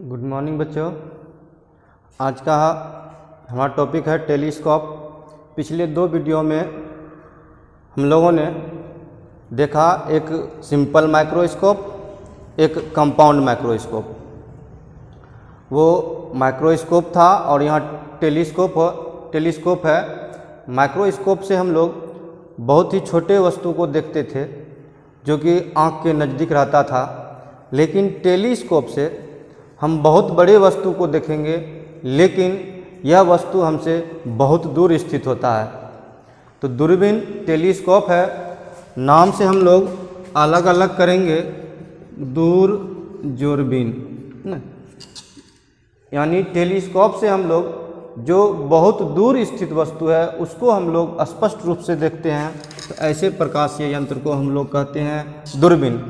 Good morning बच्चों। आज का हमारा टॉपिक है टेलीस्कोप। पिछले दो वीडियो में हम लोगों ने देखा एक सिंपल माइक्रोस्कोप, एक कंपाउंड माइक्रोस्कोप। वो माइक्रोस्कोप था और यहाँ टेलीस्कोप है। माइक्रोस्कोप से हम लोग बहुत ही छोटे वस्तु को देखते थे जो कि आँख के नज़दीक रहता था, लेकिन टेलीस्कोप से हम बहुत बड़े वस्तु को देखेंगे, लेकिन यह वस्तु हमसे बहुत दूर स्थित होता है। तो दूरबीन टेलीस्कोप है, नाम से हम लोग अलग अलग करेंगे। दूरबीन यानी टेलीस्कोप से हम लोग जो बहुत दूर स्थित वस्तु है उसको हम लोग स्पष्ट रूप से देखते हैं। तो ऐसे प्रकाशीय यंत्र को हम लोग कहते हैं दूरबीन।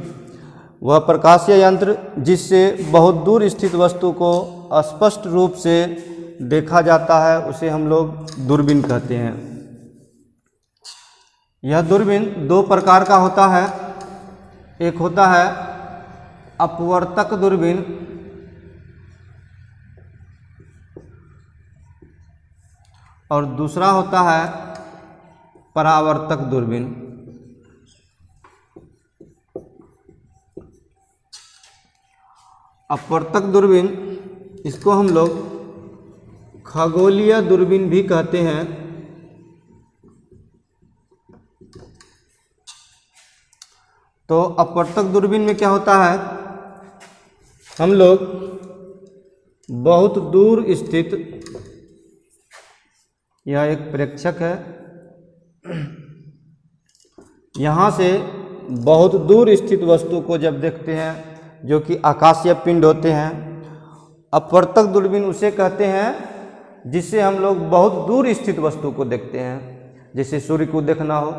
वह प्रकाशीय यंत्र जिससे बहुत दूर स्थित वस्तु को स्पष्ट रूप से देखा जाता है उसे हम लोग दूरबीन कहते हैं। यह दूरबीन दो प्रकार का होता है। एक होता है अपवर्तक दूरबीन और दूसरा होता है परावर्तक दूरबीन। अपवर्तक दूरबीन इसको हम लोग खगोलीय दूरबीन भी कहते हैं। तो अपवर्तक दूरबीन में क्या होता है, हम लोग बहुत दूर स्थित, यह एक प्रेक्षक है, यहाँ से बहुत दूर स्थित वस्तु को जब देखते हैं जो कि आकाशीय पिंड होते हैं। अपवर्तक दूरबीन उसे कहते हैं जिससे हम लोग बहुत दूर स्थित वस्तु को देखते हैं, जैसे सूर्य को देखना हो,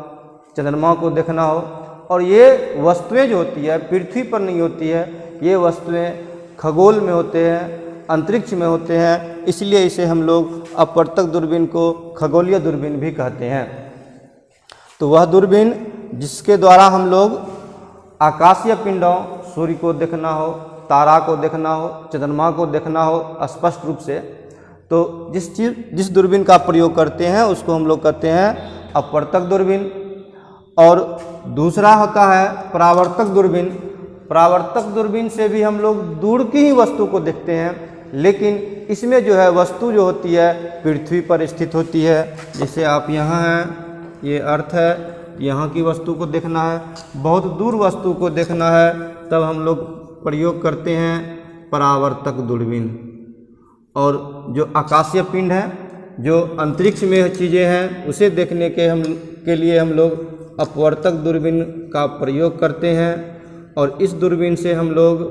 चंद्रमा को देखना हो। और ये वस्तुएं जो होती है पृथ्वी पर नहीं होती है, ये वस्तुएं खगोल में होते हैं, अंतरिक्ष में होते हैं, इसलिए इसे हम लोग अपवर्तक दूरबीन को खगोलीय दूरबीन भी कहते हैं। तो वह दूरबीन जिसके द्वारा हम लोग आकाशीय पिंडों, सूर्य को देखना हो, तारा को देखना हो, चंद्रमा को देखना हो स्पष्ट रूप से, तो जिस दूरबीन का प्रयोग करते हैं उसको हम लोग कहते हैं अपवर्तक दूरबीन। और दूसरा होता है परावर्तक दूरबीन। परावर्तक दूरबीन से भी हम लोग दूर की ही वस्तु को देखते हैं, लेकिन इसमें जो है वस्तु जो होती है पृथ्वी पर स्थित होती है। जैसे आप यहाँ हैं, ये अर्थ है, यहाँ की वस्तु को देखना है, बहुत दूर वस्तु को देखना है, तब हम लोग प्रयोग करते हैं परावर्तक दूरबीन। और जो आकाशीय पिंड है, जो अंतरिक्ष में चीज़ें हैं, उसे देखने के लिए हम लोग अपवर्तक दूरबीन का प्रयोग करते हैं। और इस दूरबीन से हम लोग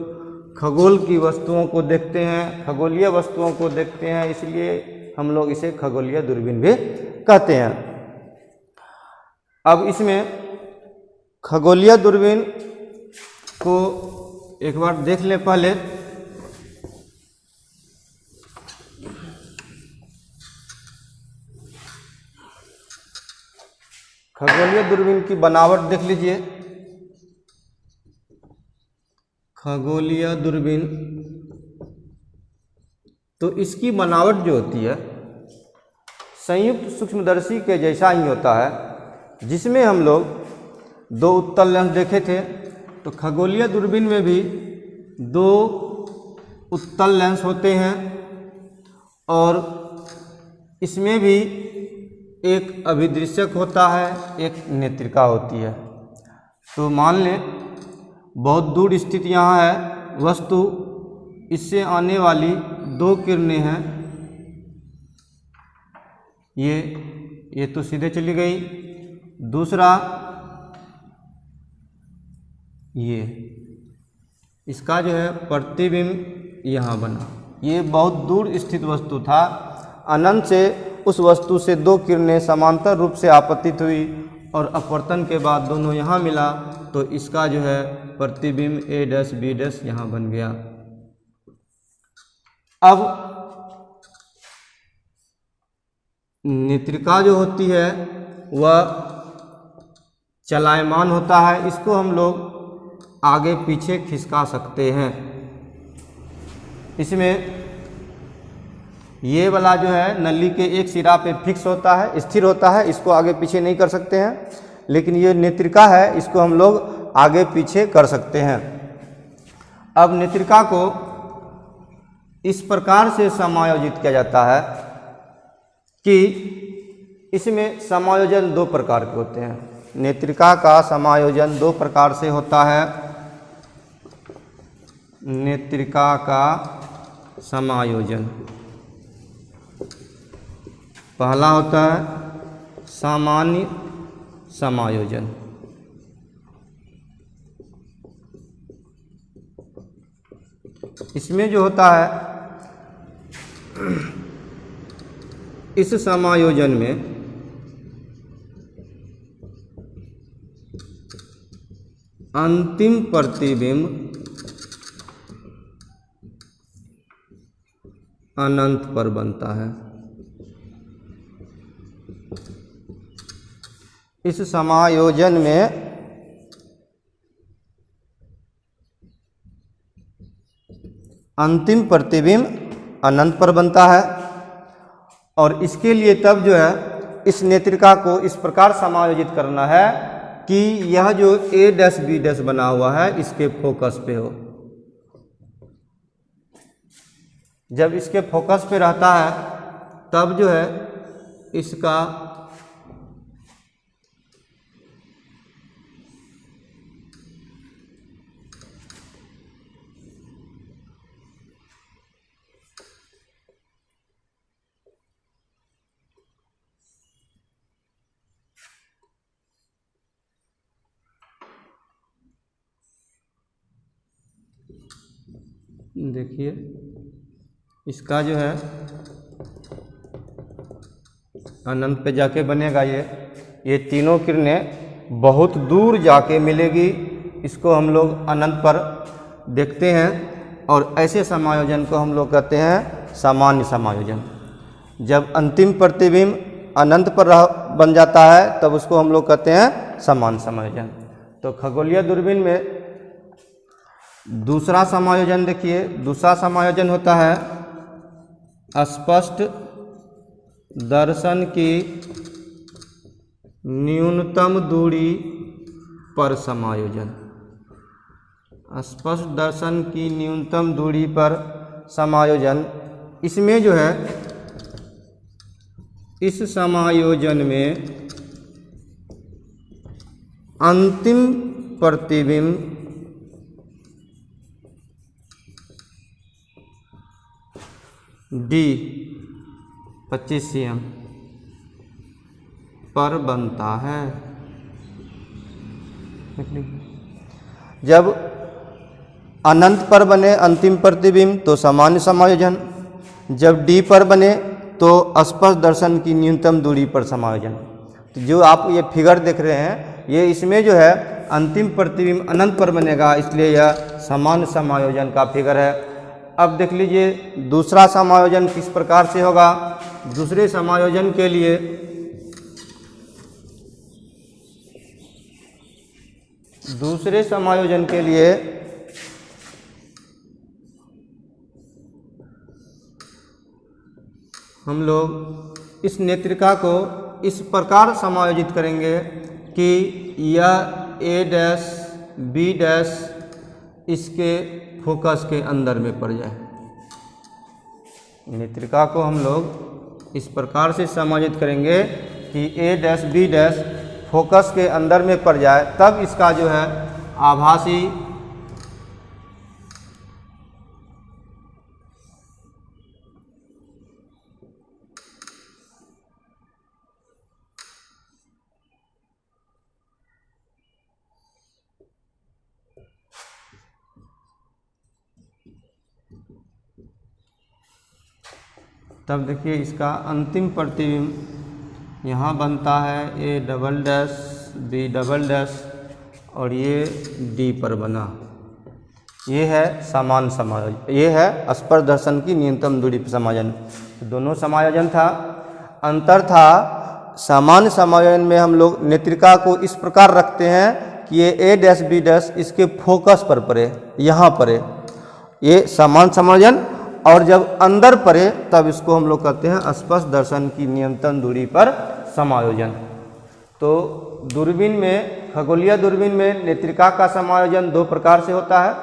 खगोल की वस्तुओं को देखते हैं, खगोलीय वस्तुओं को देखते हैं, इसलिए हम लोग इसे खगोलीय दूरबीन भी कहते हैं। अब इसमें खगोलीय दूरबीन को एक बार देख लें पहले। खगोलीय दूरबीन की बनावट देख लीजिए। खगोलीय दूरबीन तो इसकी बनावट जो होती है संयुक्त सूक्ष्मदर्शी के जैसा ही होता है, जिसमें हम लोग दो उत्तल लेंस देखे थे। तो खगोलीय दूरबीन में भी दो उत्तल लेंस होते हैं और इसमें भी एक अभिदृश्यक होता है, एक नेत्रिका होती है। तो मान लें बहुत दूर स्थित यहाँ है वस्तु, इससे आने वाली दो किरणें हैं, ये तो सीधे चली गई। दूसरा ये, इसका जो है प्रतिबिंब यहाँ बना। ये बहुत दूर स्थित वस्तु था, अनंत से उस वस्तु से दो किरणें समांतर रूप से आपतित हुई और अपवर्तन के बाद दोनों यहाँ मिला, तो इसका जो है प्रतिबिंब A', B' यहाँ बन गया। अब नेत्रिका जो होती है वह चलायमान होता है, इसको हम लोग आगे पीछे खिसका सकते हैं। इसमें ये वाला जो है नली के एक सिरा पे फिक्स होता है, स्थिर होता है, इसको आगे पीछे नहीं कर सकते हैं। लेकिन ये नेत्रिका है, इसको हम लोग आगे पीछे कर सकते हैं। अब नेत्रिका को इस प्रकार से समायोजित किया जाता है कि इसमें समायोजन दो प्रकार के होते हैं। नेत्रिका का समायोजन दो प्रकार से होता है। नेत्रिका का समायोजन पहला होता है सामान्य समायोजन। इसमें जो होता है, इस समायोजन में अंतिम प्रतिबिंब अनंत पर बनता है। इस समायोजन में अंतिम प्रतिबिंब अनंत पर बनता है। और इसके लिए तब जो है इस नेत्रिका को इस प्रकार समायोजित करना है कि यह जो A डैश B डैश बना हुआ है इसके फोकस पे हो। जब इसके फोकस पे रहता है तब जो है इसका देखिए इसका जो है अनंत पे जाके बनेगा। ये तीनों किरणें बहुत दूर जाके मिलेगी। इसको हम लोग अनंत पर देखते हैं और ऐसे समायोजन को हम लोग कहते हैं सामान्य समायोजन। जब अंतिम प्रतिबिंब अनंत पर बन जाता है तब उसको हम लोग कहते हैं सामान्य समायोजन। तो खगोलीय दूरबीन में दूसरा समायोजन देखिए, दूसरा समायोजन होता है स्पष्ट दर्शन की न्यूनतम दूरी पर समायोजन। स्पष्ट दर्शन की न्यूनतम दूरी पर समायोजन, इसमें जो है इस समायोजन में अंतिम प्रतिबिंब D 25 cm पर बनता है। जब अनंत पर बने अंतिम प्रतिबिंब तो सामान्य समायोजन, जब D पर बने तो स्पष्ट दर्शन की न्यूनतम दूरी पर समायोजन। तो जो आप ये फिगर देख रहे हैं ये इसमें जो है अंतिम प्रतिबिंब अनंत पर बनेगा, इसलिए यह सामान्य समायोजन का फिगर है। अब देख लीजिए दूसरा समायोजन किस प्रकार से होगा। दूसरे समायोजन के लिए हम लोग इस नेत्रिका को इस प्रकार समायोजित करेंगे कि यह A डैश B डैश इसके फोकस के अंदर में पड़ जाए। नेत्रिका को हम लोग इस प्रकार से समायोजित करेंगे कि A dash B dash focus के अंदर में पड़ जाए, तब इसका जो है आभासी तब देखिए इसका अंतिम प्रतिबिंब यहाँ बनता है A double dash B double dash और ये D पर बना। ये है सामान्य समायोजन, ये है स्पर्श दर्शन की न्यूनतम दूरी पर समायोजन। दोनों समायोजन था। अंतर था सामान्य समायोजन में हम लोग नेत्रिका को इस प्रकार रखते हैं कि ये A डैश B डैश इसके फोकस पर पड़े, यहाँ पड़े, ये सामान्य समायोजन। और जब अंदर पड़े तब इसको हम लोग कहते हैं स्पर्श दर्शन की न्यूनतम दूरी पर समायोजन। तो दूरबीन में, खगोलीय दूरबीन में नेत्रिका का समायोजन दो प्रकार से होता है,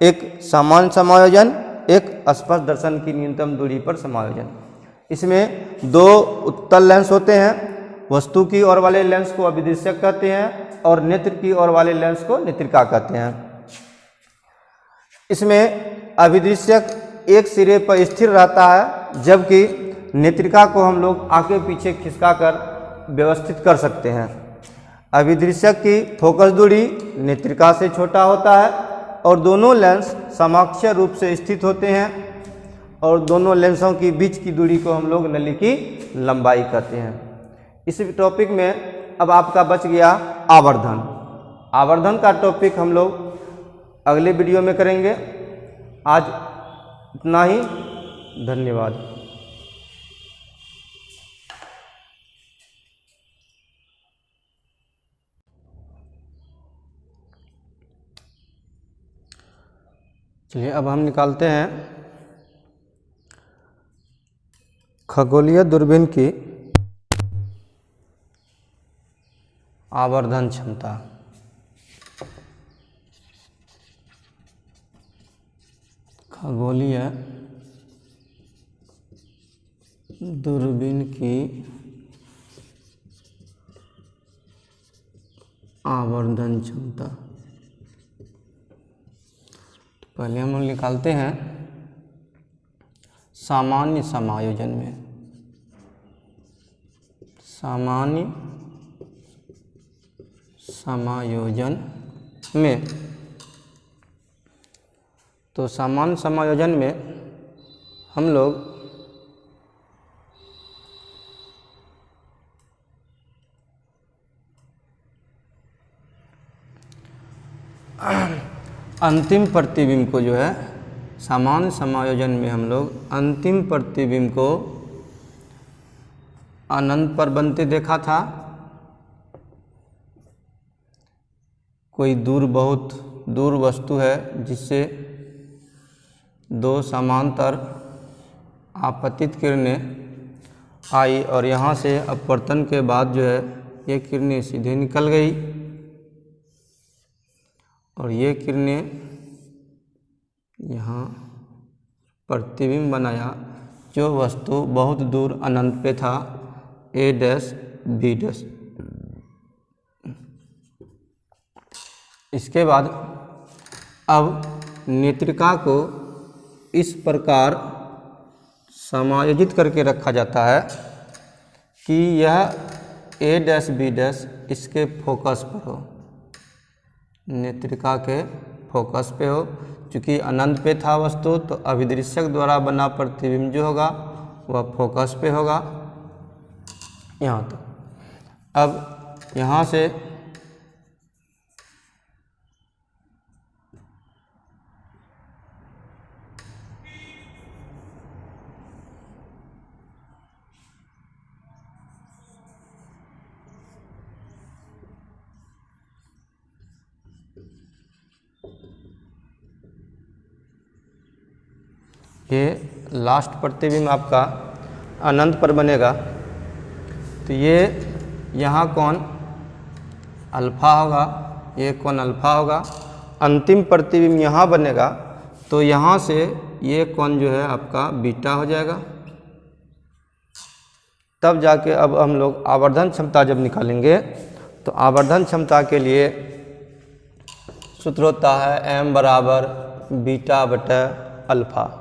एक सामान्य समायोजन, एक स्पर्श दर्शन की न्यूनतम दूरी पर समायोजन। इसमें दो उत्तल लेंस होते हैं, वस्तु की ओर वाले लेंस को अभिदृश्यक कहते हैं और नेत्र की ओर वाले लेंस को नेत्रिका कहते हैं। इसमें अभिदृश्यक एक सिरे पर स्थिर रहता है, जबकि नेत्रिका को हम लोग आगे पीछे खिसका कर व्यवस्थित कर सकते हैं। अभिदृश्यक की फोकस दूरी नेत्रिका से छोटा होता है और दोनों लेंस समाक्षीय रूप से स्थित होते हैं और दोनों लेंसों की बीच की दूरी को हम लोग नली की लंबाई कहते हैं। इस टॉपिक में अब आपका बच गया आवर्धन। आवर्धन का टॉपिक हम लोग अगले वीडियो में करेंगे। आज इतना ही, धन्यवाद। चलिए अब हम निकालते हैं खगोलीय दूरबीन की आवर्धन क्षमता। खगोलीय दूरबीन की आवर्धन क्षमता। पहले हम निकालते हैं सामान्य समायोजन में। सामान्य समायोजन में, तो सामान्य समायोजन में हम लोग अंतिम प्रतिबिंब को जो है, सामान्य समायोजन में हम लोग अंतिम प्रतिबिंब को अनंत पर बनते देखा था। कोई बहुत दूर वस्तु है जिससे दो समांतर आपतित किरणें आई और यहाँ से अपवर्तन के बाद जो है ये किरणें सीधे निकल गई और ये किरणें यहाँ प्रतिबिंब बनाया जो वस्तु बहुत दूर अनंत पे था, A डैश B डैश। इसके बाद अब नेत्रिका को इस प्रकार समायोजित करके रखा जाता है कि यह A डैश B डैश इसके फोकस पर हो, नेत्रिका के फोकस पे हो। चूँकि अनंत पे था वस्तु तो अभिदृश्यक द्वारा बना प्रतिबिंब जो होगा वह फोकस पे होगा यहाँ तक। अब यहाँ से ये लास्ट प्रतिबिंब आपका अनंत पर बनेगा, तो ये यहाँ कोण अल्फा होगा, ये कोण अल्फा होगा। अंतिम प्रतिबिंब यहाँ बनेगा तो यहाँ से ये कोण जो है आपका बीटा हो जाएगा। तब जाके अब हम लोग आवर्धन क्षमता जब निकालेंगे तो आवर्धन क्षमता के लिए सूत्र होता है m बराबर बीटा बटा अल्फा।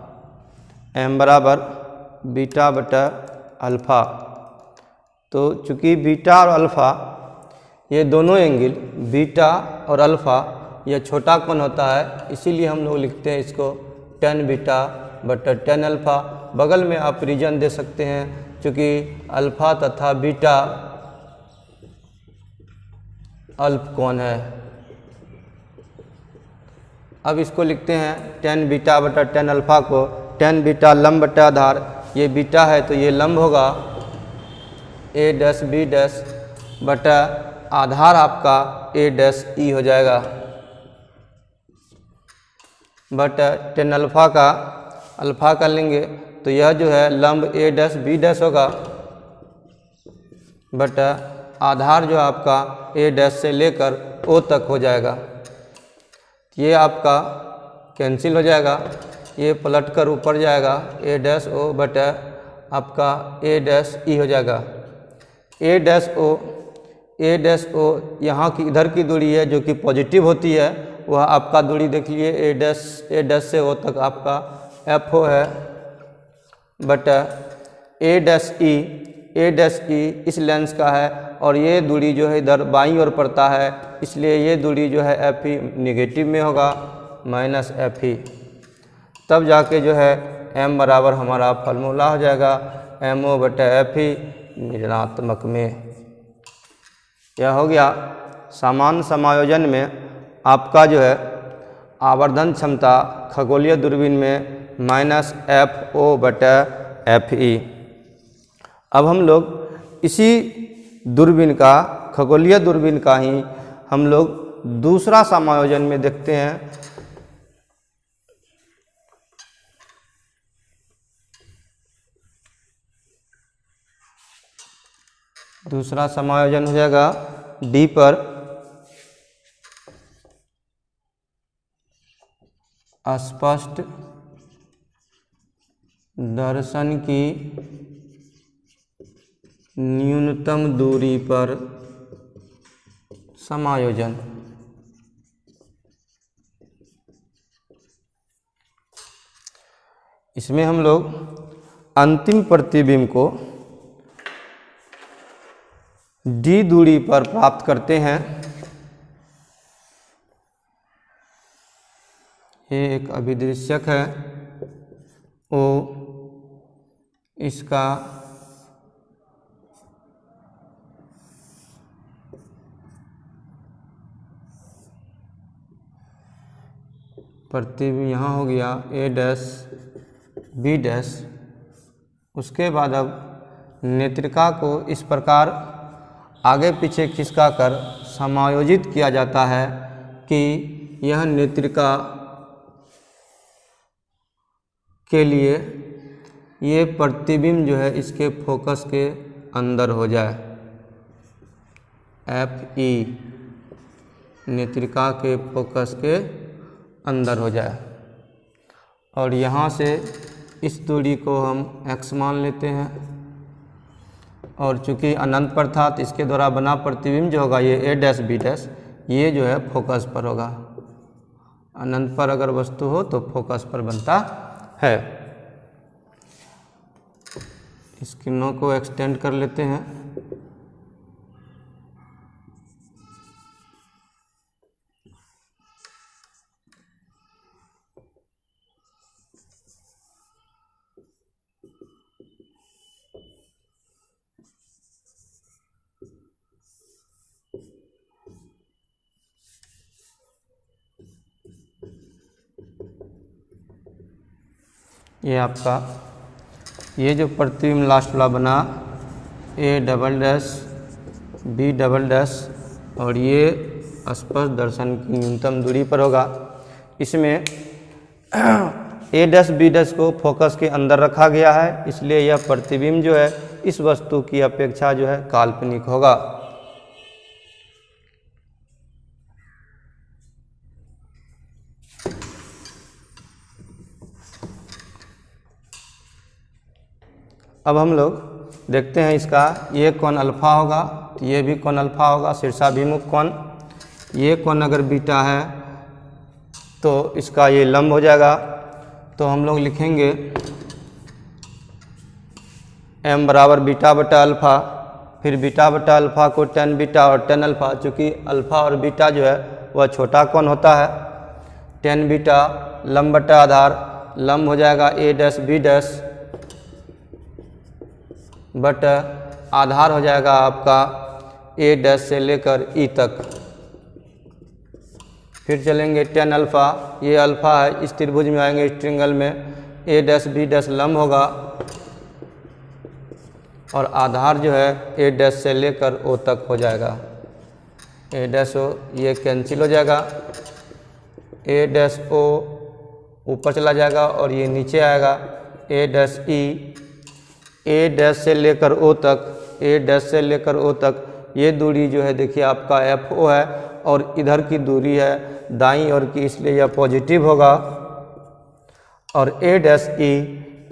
m बराबर बीटा बटा अल्फा। तो चूँकि बीटा और अल्फ़ा ये दोनों एंगल, बीटा और अल्फ़ा यह छोटा कोण होता है, इसीलिए हम लोग लिखते हैं इसको tan बीटा बटा tan अल्फ़ा। बगल में आप रीजन दे सकते हैं, चूँकि अल्फ़ा तथा बीटा अल्प कोण है। अब इसको लिखते हैं tan बीटा बटा tan अल्फ़ा को, tan बीटा लंब बटा आधार, ये बीटा है तो ये लंब होगा A डैश B डैश बटा आधार आपका A डैश E हो जाएगा बटा tan अल्फ़ा का अल्फ़ा कर लेंगे तो यह जो है लंब ए डैश बी डैश होगा, बटा आधार जो आपका ए डैश से लेकर ओ तक हो जाएगा। ये आपका कैंसिल हो जाएगा, ये पलट कर ऊपर जाएगा, ए डैश ओ बटा आपका ए डैश ई हो जाएगा। ए डैश ओ यहाँ की इधर की दूरी है जो कि पॉजिटिव होती है, वह आपका दूरी देख लिए ए डैश से ओ तक आपका एफ ओ है, बटा ए डैश ई इस लेंस का है और ये दूरी जो है इधर बाईं ओर पड़ता है, इसलिए ये दूरी जो है एफ ई निगेटिव में होगा माइनस एफ ई। तब जाके जो है m बराबर हमारा फार्मूला हो जाएगा एम ओ बटा एफ ई ऋणात्मक में। यह हो गया सामान्य समायोजन में आपका जो है आवर्धन क्षमता खगोलीय दूरबीन में माइनस एफ ओ बटा एफ ई। अब हम लोग इसी दूरबीन का खगोलीय दूरबीन का ही हम लोग दूसरा समायोजन में देखते हैं। दूसरा समायोजन हो जाएगा डी पर स्पष्ट दर्शन की न्यूनतम दूरी पर समायोजन। इसमें हम लोग अंतिम प्रतिबिंब को डी दूरी पर प्राप्त करते हैं। ये एक अभिदृश्यक है, ओ इसका प्रतिबिंब यहाँ हो गया ए डैश बी डैश। उसके बाद अब नेत्रिका को इस प्रकार आगे पीछे खिसका कर समायोजित किया जाता है कि यह नेत्रिका के लिए ये प्रतिबिंब जो है इसके फोकस के अंदर हो जाए। एफ ई नेत्रिका के फोकस के अंदर हो जाए और यहाँ से इस दूरी को हम x मान लेते हैं और चूँकि अनंत पर था तो इसके द्वारा बना प्रतिबिंब जो होगा ये ए डैश बी डैश ये जो है फोकस पर होगा। अनंत पर अगर वस्तु हो तो फोकस पर बनता है। इस किरणों को एक्सटेंड कर लेते हैं। ये आपका ये जो प्रतिबिंब लास्ट वाला बना A double dash B double dash और ये स्पष्ट दर्शन की न्यूनतम दूरी पर होगा। इसमें ए डैश बी डैश को फोकस के अंदर रखा गया है, इसलिए यह प्रतिबिंब जो है इस वस्तु की अपेक्षा जो है काल्पनिक होगा। अब हम लोग देखते हैं इसका ये कोण अल्फा होगा तो ये भी कोण अल्फा होगा, शीर्षाभिमुख कोण। ये कोण अगर बीटा है तो इसका ये लंब हो जाएगा। तो हम लोग लिखेंगे m बराबर बीटा बटा अल्फ़ा, फिर बीटा बटा अल्फ़ा को tan बीटा और tan अल्फ़ा, चूँकि अल्फ़ा और बीटा जो है वह छोटा कोण होता है। tan बीटा लंब बटा आधार, लंब हो जाएगा ए डैश बी डैश बट आधार हो जाएगा आपका ए डैश से लेकर ई तक। फिर चलेंगे tan अल्फ़ा, ये अल्फ़ा है, इस त्रिभुज में आएंगे, इस ट्रिंगल में ए डैश बी डैश लंब होगा और आधार जो है ए डैश से लेकर ओ तक हो जाएगा। ए डैश ओ ये कैंसिल हो जाएगा, ए डैश ओ ऊपर चला जाएगा और ये नीचे आएगा। ए डैश ई, ए डैश से लेकर ओ तक, ए डैश से लेकर ओ तक ये दूरी जो है देखिए आपका एफ ओ है, और इधर की दूरी है दाईं ओर की, इसलिए यह पॉजिटिव होगा। और ए डैश ई,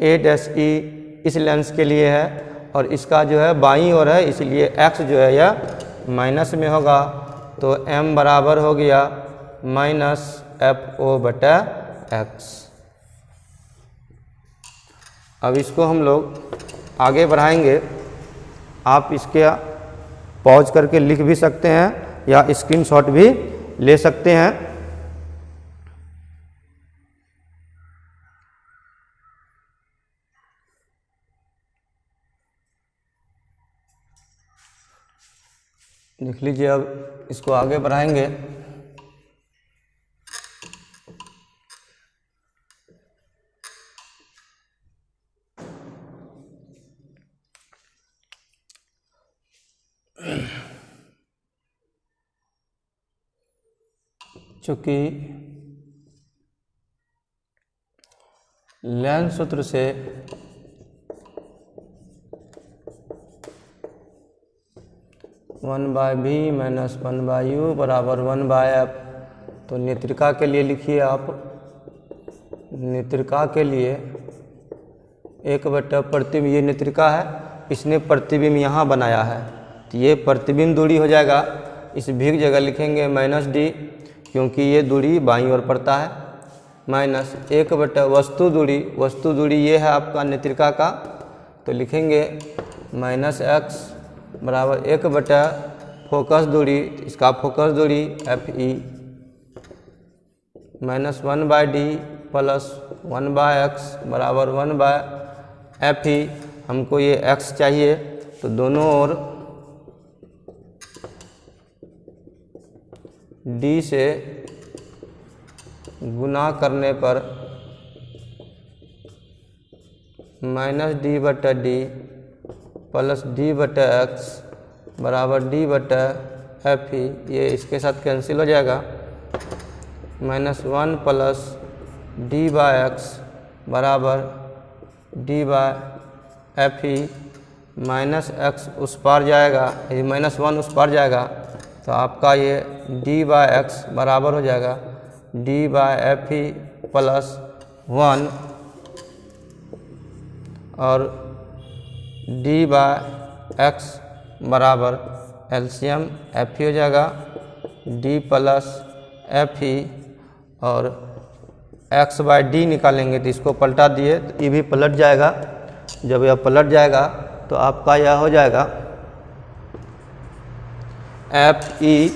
ए डैश ई इस लेंस के लिए है और इसका जो है बाईं ओर है, इसलिए एक्स जो है यह माइनस में होगा। तो m बराबर हो गया माइनस एफ ओ बटा एक्स। अब इसको हम लोग आगे बढ़ाएंगे। आप इसके पॉज करके लिख भी सकते हैं या स्क्रीनशॉट भी ले सकते हैं। देख लीजिए, अब इसको आगे बढ़ाएंगे। चूंकि लेंस सूत्र से one by B minus one by U बराबर वन बाय एफ, तो नेत्रिका के लिए लिखिए आप, नेत्रिका के लिए एक बटा प्रतिबिंब, ये नेत्रिका है, इसने प्रतिबिंब यहाँ बनाया है, तो ये प्रतिबिंब दूरी हो जाएगा। इस भी जगह लिखेंगे माइनस डी, क्योंकि ये दूरी बाईं ओर पड़ता है, माइनस एक बटा वस्तु दूरी, वस्तु दूरी ये है आपका नेत्रिका का, तो लिखेंगे माइनस एक्स बराबर एक बटा फोकस दूरी, इसका फोकस दूरी F E minus one bye D plus one by X बराबर वन बाय एफ ई। हमको ये एक्स चाहिए, तो दोनों ओर डी से गुना करने पर माइनस डी बटा डी प्लस डी बटा एक्स बराबर डी बटा एफ ई, ये इसके साथ कैंसिल हो जाएगा। Minus one plus D by X बराबर D by F E, minus X उस पार जाएगा, ये माइनस वन उस पार जाएगा, तो आपका ये डी बाय एक्स बराबर हो जाएगा D by F E plus one, और डी बाय एक्स बराबर एलसीएम एफ ई हो जाएगा डी प्लस एफ ई, और एक्स बाय डी निकालेंगे तो इसको पलटा दिए तो ये भी पलट जाएगा। जब यह पलट जाएगा तो आपका यह हो जाएगा एफ ई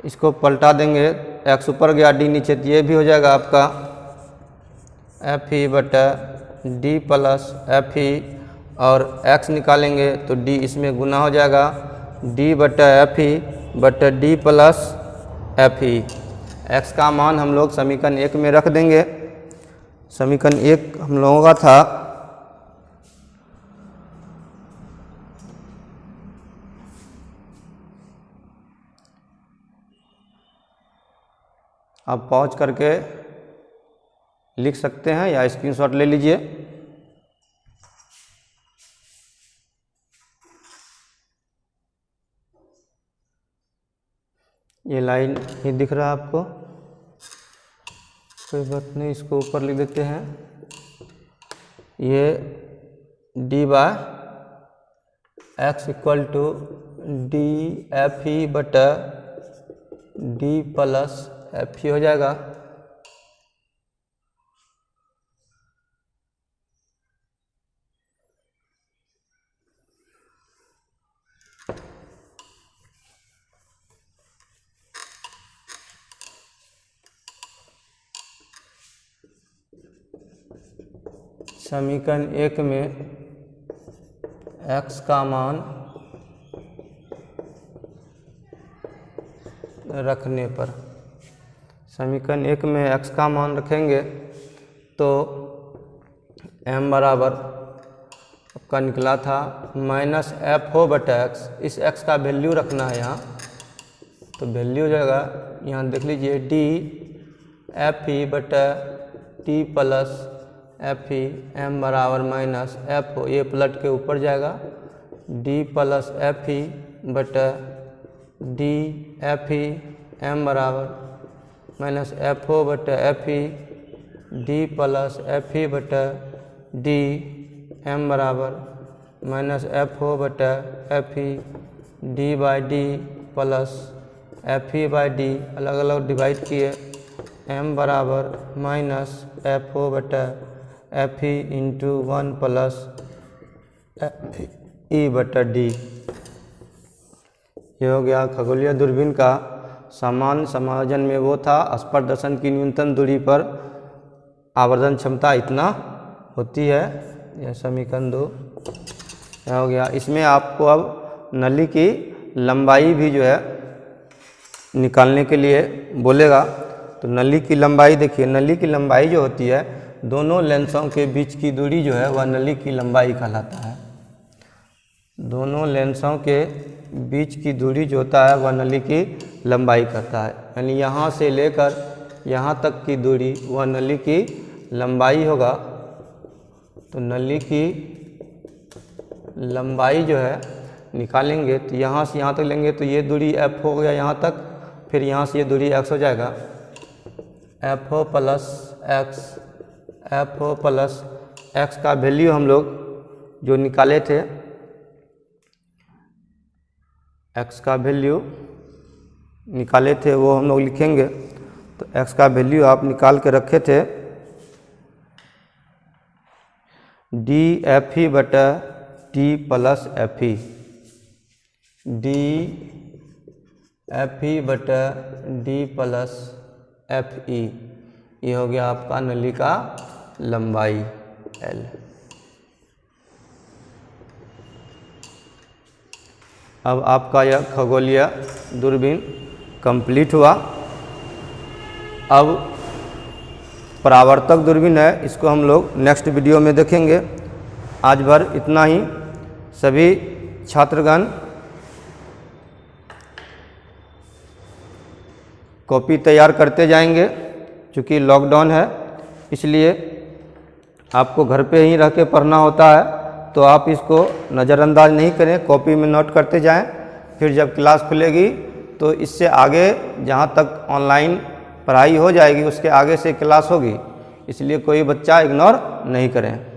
इसको पलटा देंगे, एक्स ऊपर गया डी नीचे, तो ये भी हो जाएगा आपका एफ ई बटा डी प्लस एफ ई, और एक्स निकालेंगे तो डी इसमें गुना हो जाएगा डी बटा एफ ई बटा डी प्लस एफ ई। एक्स का मान हम लोग समीकरण 1 में रख देंगे। समीकरण 1 हम लोगों का था आप पॉज करके लिख सकते हैं या स्क्रीनशॉट ले लीजिए। ये लाइन ही दिख रहा है आपको, कोई बात नहीं, इसको ऊपर लिख देते हैं। ये D by X equal to D F E बटा डी प्लस एफ ई हो जाएगा। समीकरण 1 में x का मान रखने पर, समीकरण 1 में x का मान रखेंगे तो m बराबर का निकला था माइनस एफ हो बटा एक्स। इस एक्स का वैल्यू रखना है यहाँ, तो वैल्यू हो जाएगा यहाँ देख लीजिए डी एफ ई बटा T plus F E M बराबर माइनस एफ हो, ये पलट के ऊपर जाएगा डी प्लस एफ ई बटा डी एफ ई एम बराबर माइनस एफ ओ बटा F E D plus F E बटा डी एम बराबर माइनस एफ ओ बटा F E D by D plus F E by D अलग अलग divide किए M बराबर माइनस एफ ओ बटा F E into 1 plus F E बटा D. ये हो गया खगोलीय दूरबीन का सामान्य समायोजन में वो था स्पर्शदर्शन की न्यूनतम दूरी पर आवर्धन क्षमता इतना होती है। यह समीकरण 2 हो गया। इसमें आपको अब नली की लंबाई भी जो है निकालने के लिए बोलेगा। तो नली की लंबाई देखिए, नली की लंबाई जो होती है दोनों लेंसों के बीच की दूरी जो है वह नली की लंबाई कहलाता है। दोनों लेंसों के बीच की दूरी जो होता है वह नली की लंबाई कहता है। यानी यहाँ से लेकर यहाँ तक की दूरी वह नली की लंबाई होगा। तो नली की लंबाई जो है निकालेंगे तो यहाँ से यहाँ तक लेंगे तो ये दूरी एफ हो गया यहाँ तक, फिर यहाँ से ये दूरी एक्स हो जाएगा। F O plus X, F O plus X का वैल्यू हम लोग जो निकाले थे, एक्स का वैल्यू निकाले थे वो हम लोग लिखेंगे। तो एक्स का वैल्यू आप निकाल के रखे थे डी एफ ई बटा टी प्लस एफ ई, डी एफ ई बटा डी प्लस एफ ई, ये हो गया आपका नली का लंबाई एल। अब आपका यह खगोलीय दूरबीन कंप्लीट हुआ। अब परावर्तक दूरबीन है, इसको हम लोग नेक्स्ट वीडियो में देखेंगे। आज भर इतना ही। सभी छात्रगण कॉपी तैयार करते जाएंगे, क्योंकि लॉकडाउन है इसलिए आपको घर पे ही रह के पढ़ना होता है। तो आप इसको नज़रअंदाज नहीं करें, कॉपी में नोट करते जाएं। फिर जब क्लास खुलेगी तो इससे आगे जहाँ तक ऑनलाइन पढ़ाई हो जाएगी उसके आगे से क्लास होगी, इसलिए कोई बच्चा इग्नोर नहीं करें।